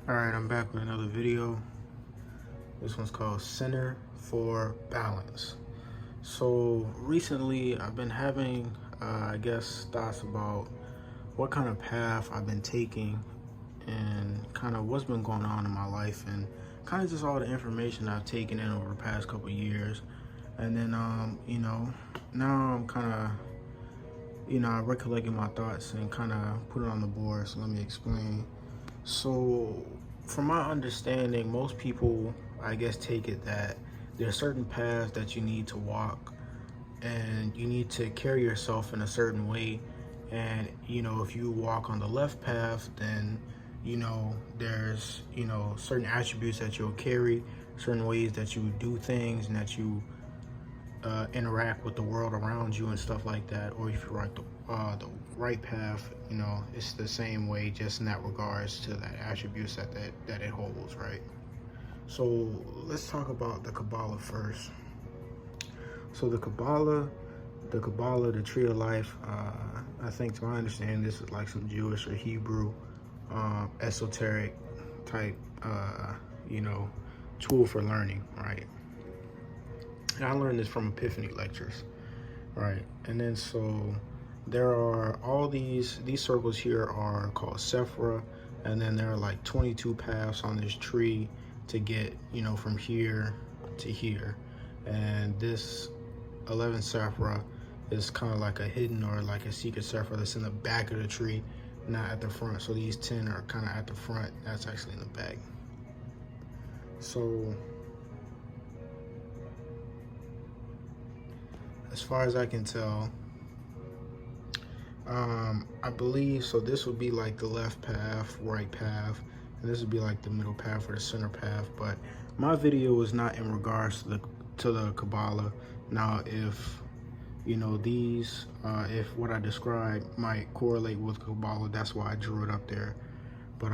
Alright, I'm back with another video. This one's called Center for Balance. So recently I've been having, thoughts about what kind of path I've been taking and kind of what's been going on in my life and kind of just all the information I've taken in over the past couple of years. And then, now I'm kind of, recollecting my thoughts and kind of put it on the board. So let me explain. So, from my understanding, most people, take it that there are certain paths that you need to walk and you need to carry yourself in a certain way. And, if you walk on the left path, then, there's, certain attributes that you'll carry, certain ways that you do things and that you interact with the world around you and stuff like that. Or if you're the right path, it's the same way, just in that regards to that attributes that it holds, right? So let's talk about the Kabbalah first. So the Kabbalah, the Tree of Life, I think, to my understanding, this is like some Jewish or Hebrew esoteric type tool for learning, right? And I learned this from Epiphany lectures, right? And then so there are all these circles here are called Sephira, and then there are like 22 paths on this tree to get, from here to here. And this 11 Sephira is kind of like a hidden or like a secret Sephira that's in the back of the tree, not at the front. So these 10 are kind of at the front. That's actually in the back. So as far as I can tell, I believe, so this would be like the left path, right path, and this would be like the middle path or the center path. But my video is not in regards to the Kabbalah. Now, if these, if what I described might correlate with Kabbalah, that's why I drew it up there. But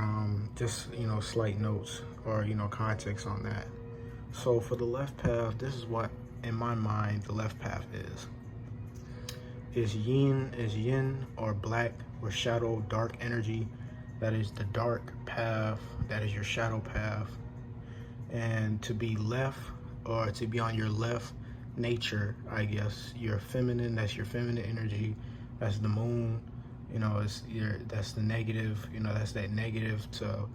just slight notes or context on that. So for the left path, this is what in my mind the left path is yin or black or shadow, dark energy. That is the dark path, that is your shadow path. And to be left, or to be on your left nature, I guess, you're feminine, that's your feminine energy. That's the moon, that's the negative, that's that negative to,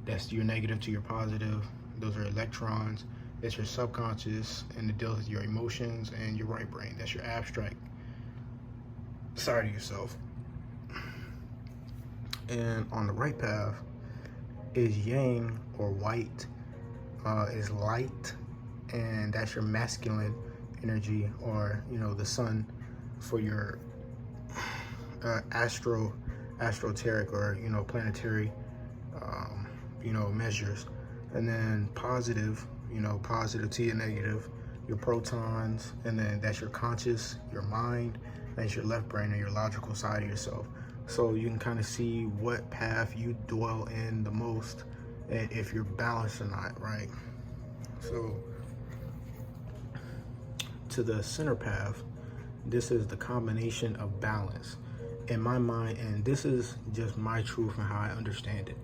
that's your negative to your positive. Those are electrons. It's your subconscious, and it deals with your emotions and your right brain. That's your abstract side of yourself. And on the right path is yang or white, is light, and that's your masculine energy, or the sun for your astroteric or planetary measures. And then positive, positive to your negative, your protons, and then that's your conscious, your mind, that's your left brain and your logical side of yourself. So you can kind of see what path you dwell in the most and if you're balanced or not, right? So to the center path, this is the combination of balance in my mind, and this is just my truth and how I understand it.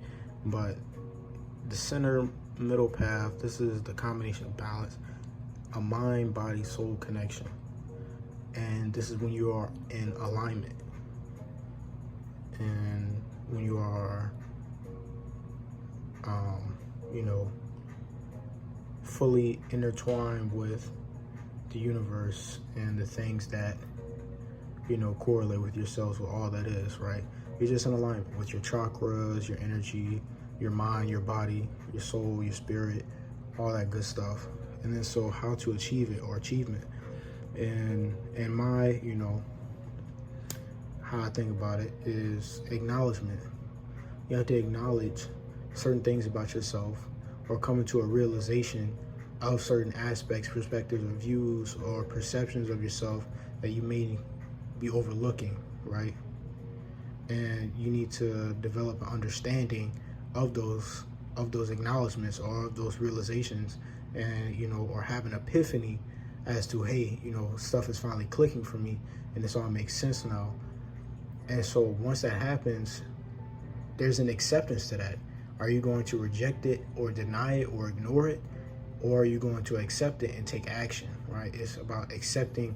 But the center middle path, this is the combination of balance, a mind, body, soul connection. And this is when you are in alignment, and when you are fully intertwined with the universe and the things that correlate with yourselves, with all that is, right? You're just in alignment with your chakras, your energy, your mind, your body, your soul, your spirit, all that good stuff. And then so how to achieve it, or achievement. And my, how I think about it is acknowledgement. You have to acknowledge certain things about yourself, or come into a realization of certain aspects, perspectives, or views, or perceptions of yourself that you may be overlooking, right? And you need to develop an understanding of those acknowledgments or of those realizations, and or have an epiphany as to, hey, stuff is finally clicking for me and this all makes sense now. And so once that happens, there's an acceptance to that. Are you going to reject it or deny it or ignore it? Or are you going to accept it and take action, right? It's about accepting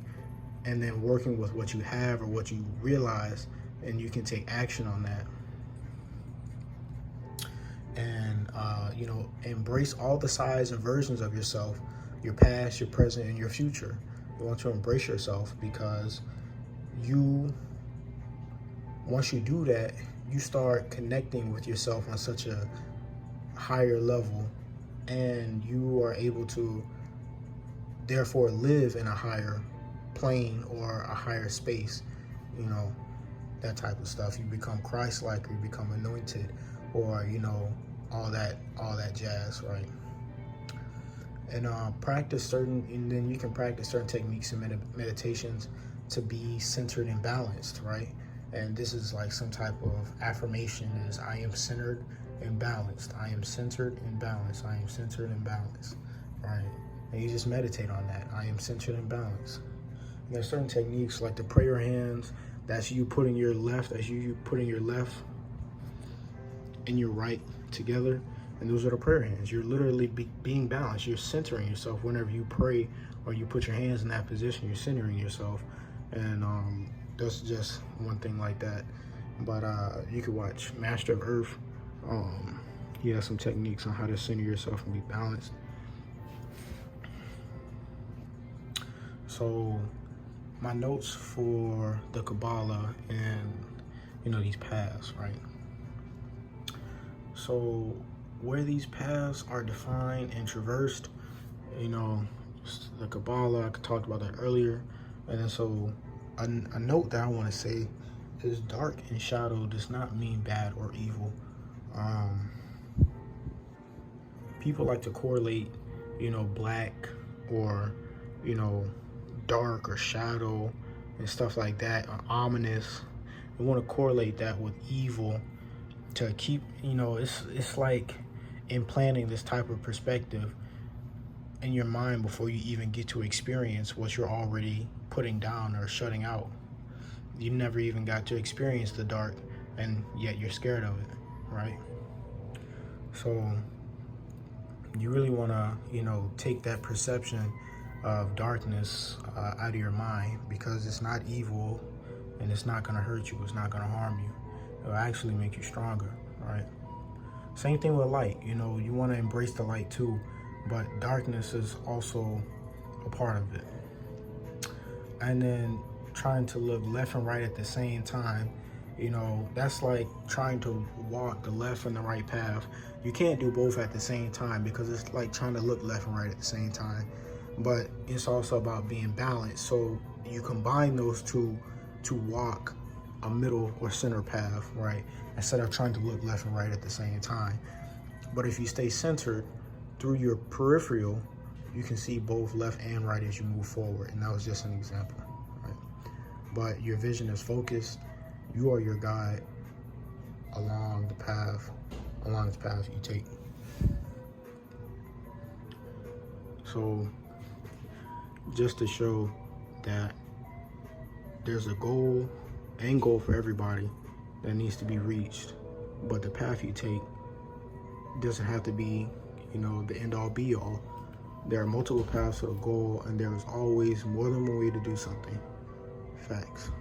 and then working with what you have or what you realize, and you can take action on that. And, embrace all the sides and versions of yourself, your past, your present, and your future. You want to embrace yourself, because once you do that, you start connecting with yourself on such a higher level, and you are able to therefore live in a higher plane or a higher space, that type of stuff. You become Christ-like, or you become anointed, or all that jazz, right? And then you can practice certain techniques and meditations to be centered and balanced, right? And this is like some type of affirmation: is I am centered and balanced. I am centered and balanced. I am centered and balanced, right? And you just meditate on that. I am centered and balanced. And there's certain techniques like the prayer hands. That's you putting your left and your right together. And those are the prayer hands. You're literally being balanced. You're centering yourself whenever you pray or you put your hands in that position. You're centering yourself. And that's just one thing like that. But you could watch Master of Earth. He has some techniques on how to center yourself and be balanced. So my notes for the Kabbalah and these paths, right? So where these paths are defined and traversed, the Kabbalah, I talked about that earlier. And then so a note that I want to say is dark and shadow does not mean bad or evil. People like to correlate, black or, dark or shadow and stuff like that, or ominous. They want to correlate that with evil to keep, it's like implanting this type of perspective in your mind before you even get to experience what you're already putting down or shutting out. You never even got to experience the dark, and yet you're scared of it, right? So you really want to, take that perception of darkness out of your mind, because it's not evil and it's not going to hurt you. It's not going to harm you. It'll actually make you stronger, right? Same thing with light. You want to embrace the light too, but darkness is also a part of it. And then trying to look left and right at the same time, that's like trying to walk the left and the right path. You can't do both at the same time, because it's like trying to look left and right at the same time. But it's also about being balanced. So you combine those two to walk a middle or center path, right? Instead of trying to look left and right at the same time. But if you stay centered through your peripheral, you can see both left and right as you move forward. And that was just an example, right? But your vision is focused. You are your guide along this path you take. So just to show that there's a goal for everybody that needs to be reached, but the path you take doesn't have to be, the end all be all. There are multiple paths to a goal, and there is always more than one way to do something. Facts.